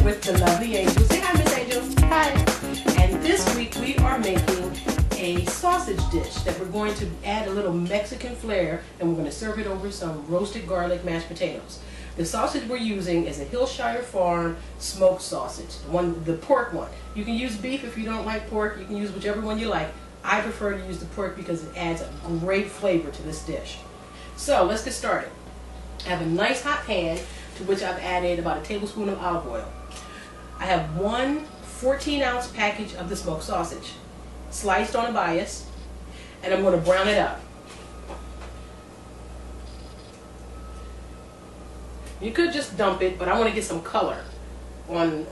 with the lovely Angel. Say hi, Miss Angel. Hi. And this week we are making a sausage dish that we're going to add a little Mexican flair, and we're going to serve it over some roasted garlic mashed potatoes. The sausage we're using is a Hillshire Farm Smoked Sausage, the pork one. You can use beef if you don't like pork. You can use whichever one you like. I prefer to use the pork because it adds a great flavor to this dish. So let's get started. I have a nice hot pan to which I've added about a tablespoon of olive oil. I have one 14-ounce package of the smoked sausage, sliced on a bias, and I'm going to brown it up. You could just dump it, but I want to get some color on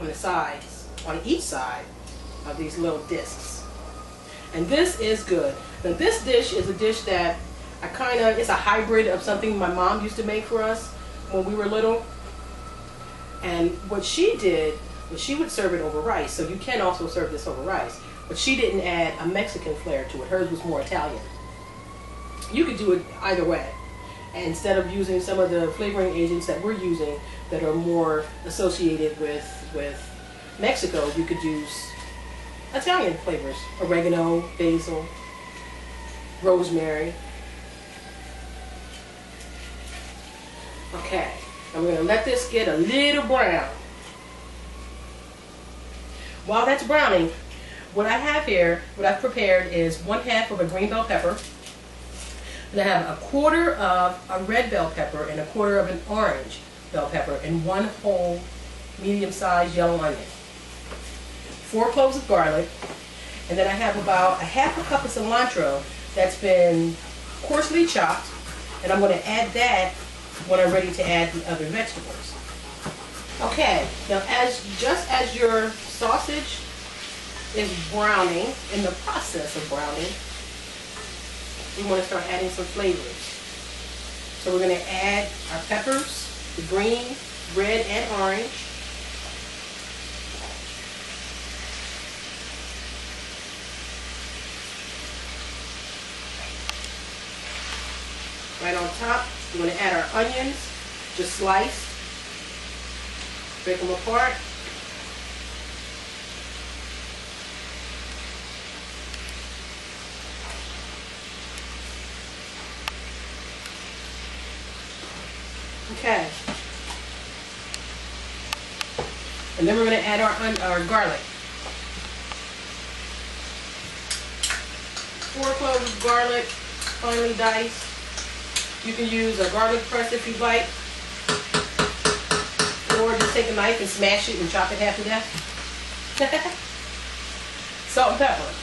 the sides, on each side of these little discs. And this is good. Now this dish is a dish that it's a hybrid of something my mom used to make for us when we were little. And what she did was she would serve it over rice, so you can also serve this over rice. But she didn't add a Mexican flair to it. Hers was more Italian. You could do it either way. And instead of using some of the flavoring agents that we're using that are more associated with Mexico, you could use Italian flavors. Oregano, basil, rosemary. Okay, and we're going to let this get a little brown. While that's browning, what I have here, what I've prepared is 1/2 of a green bell pepper. And I have 1/4 of a red bell pepper and 1/4 of an orange bell pepper and 1 whole medium-sized yellow onion. 4 cloves of garlic, and then I have about 1/2 cup of cilantro that's been coarsely chopped, and I'm going to add that when I'm ready to add the other vegetables. Okay, now just as your sausage is browning, in the process of browning, we want to start adding some flavors. So we're going to add our peppers, the green, red, and orange. Right on top, we're going to add our onions, just sliced. Break them apart. Okay. And then we're going to add our garlic. 4 cloves of garlic, finely diced. You can use a garlic press if you'd like, or just take a knife and smash it and chop it half to death. Salt and pepper.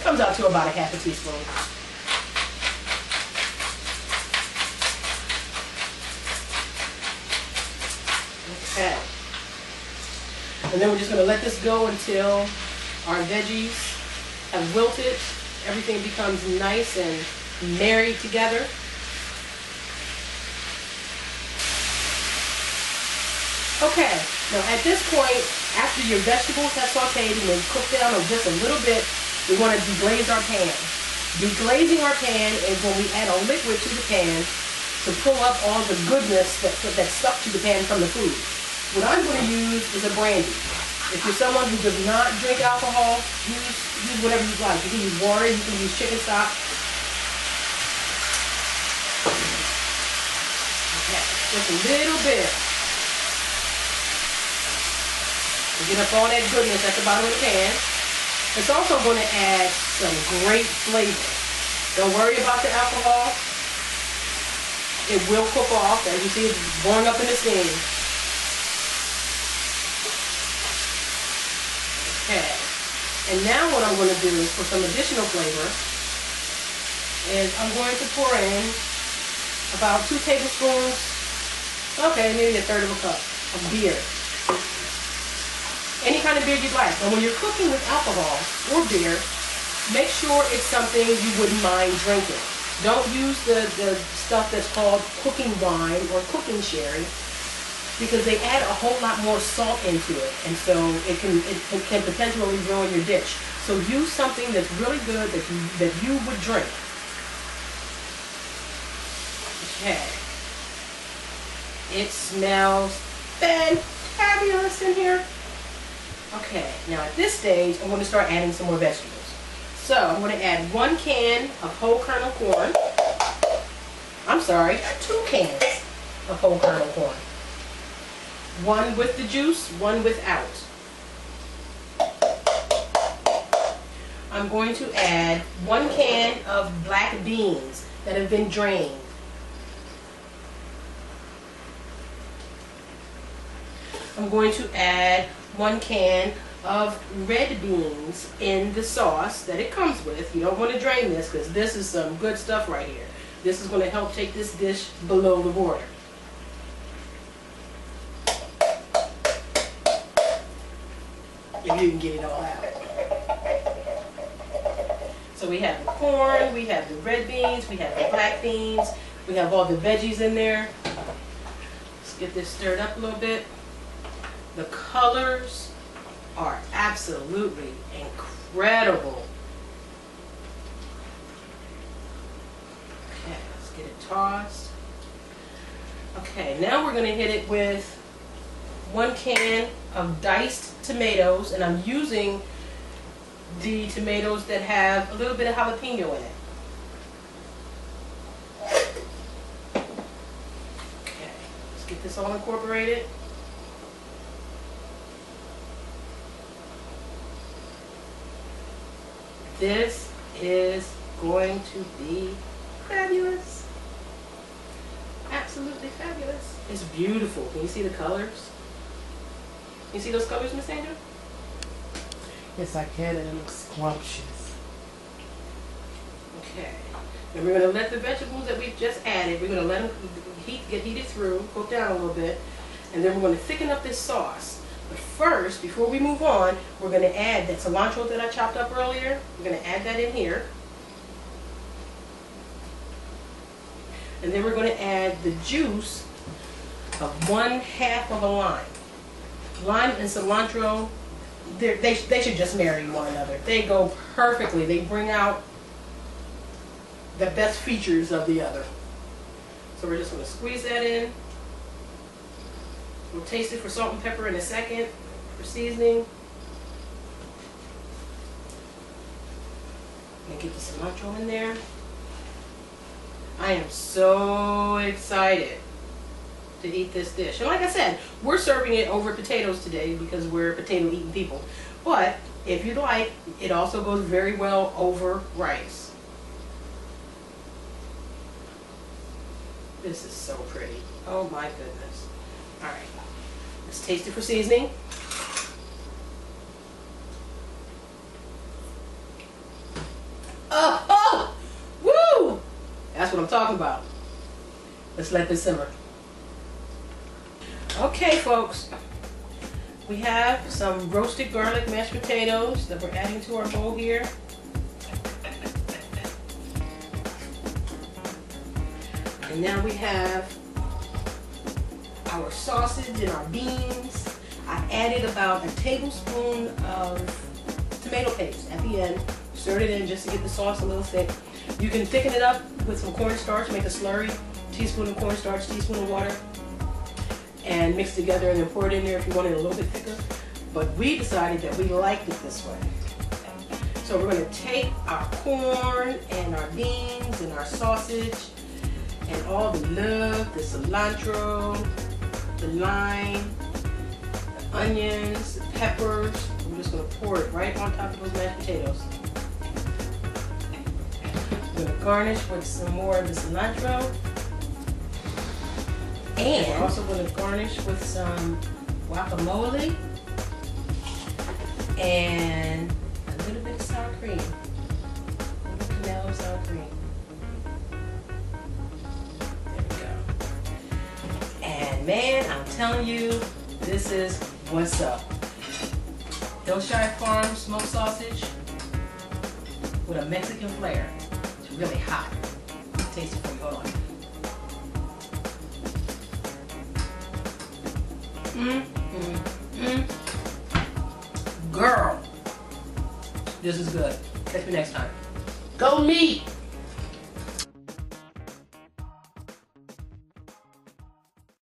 Comes out to about 1/2 teaspoon. Okay. And then we're just going to let this go until our veggies have wilted. Everything becomes nice and married together. Okay, now at this point, after your vegetables have sauteed and been cooked down just a little bit, we want to deglaze our pan. Deglazing our pan is when we add a liquid to the pan to pull up all the goodness that's stuck to the pan from the food. What I'm going to use is a brandy. If you're someone who does not drink alcohol, use whatever you like. You can use water, you can use chicken stock. Okay, just a little bit. To get up all that goodness at the bottom of the pan. It's also going to add some great flavor. Don't worry about the alcohol. It will cook off. As you see, it's going up in the steam. Okay. And now what I'm going to do for some additional flavor is I'm going to pour in about 2 tablespoons, okay, maybe 1/3 of a cup of beer. Any kind of beer you'd like. And when you're cooking with alcohol or beer, make sure it's something you wouldn't mind drinking. Don't use the stuff that's called cooking wine or cooking sherry, because they add a whole lot more salt into it, and so it can potentially ruin your dish. So use something that's really good that you would drink. Okay. It smells fantabulous in here. Okay, now at this stage, I'm going to start adding some more vegetables. So I'm going to add 1 can of whole kernel corn. I'm sorry, 2 cans of whole kernel corn. 1 with the juice, 1 without. I'm going to add 1 can of black beans that have been drained. I'm going to add 1 can of red beans in the sauce that it comes with. You don't want to drain this because this is some good stuff right here. This is going to help take this dish below the border. If you can get it all out. So we have the corn, we have the red beans, we have the black beans, we have all the veggies in there. Let's get this stirred up a little bit. The colors are absolutely incredible. Okay, let's get it tossed. Okay, now we're going to hit it with 1 can of diced tomatoes, and I'm using the tomatoes that have a little bit of jalapeno in it. Okay, let's get this all incorporated. This is going to be fabulous. Absolutely fabulous. It's beautiful. Can you see the colors? Can you see those colors, Miss Angel? Yes, I can, and it looks scrumptious. Okay. And we're going to let the vegetables that we've just added, we're going to let them get heated through, cook down a little bit, and then we're going to thicken up this sauce. But first, before we move on, we're going to add that cilantro that I chopped up earlier. We're going to add that in here. And then we're going to add the juice of 1/2 of a lime. Lime and cilantro, they should just marry one another. They go perfectly. They bring out the best features of the other. So we're just going to squeeze that in. We'll taste it for salt and pepper in a second, for seasoning. And get the cilantro in there. I am so excited to eat this dish. And like I said, we're serving it over potatoes today because we're potato-eating people. But if you like, it also goes very well over rice. This is so pretty. Oh my goodness. All right. Let's taste it for seasoning. Oh! Woo! That's what I'm talking about. Let's let this simmer. Okay, folks. We have some roasted garlic mashed potatoes that we're adding to our bowl here. And now we have our sausage and our beans. I added about a tablespoon of tomato paste at the end. Stirred it in just to get the sauce a little thick. You can thicken it up with some cornstarch, make a slurry. Teaspoon of cornstarch, teaspoon of water. And mix it together and then pour it in there if you want it a little bit thicker. But we decided that we liked it this way. So we're going to take our corn and our beans and our sausage and all the love, the cilantro, the lime, the onions, the peppers. I'm just going to pour it right on top of those mashed potatoes. I'm going to garnish with some more of the cilantro. And we're also going to garnish with some guacamole and a little bit of sour cream. A little vanilla sour cream. There we go. And man, I'm telling you, this is what's up. Hillshire Farm Smoked Sausage with a Mexican flair. It's really hot. Taste it for you. Hold on. Girl, this is good. Catch me next time. Go meat!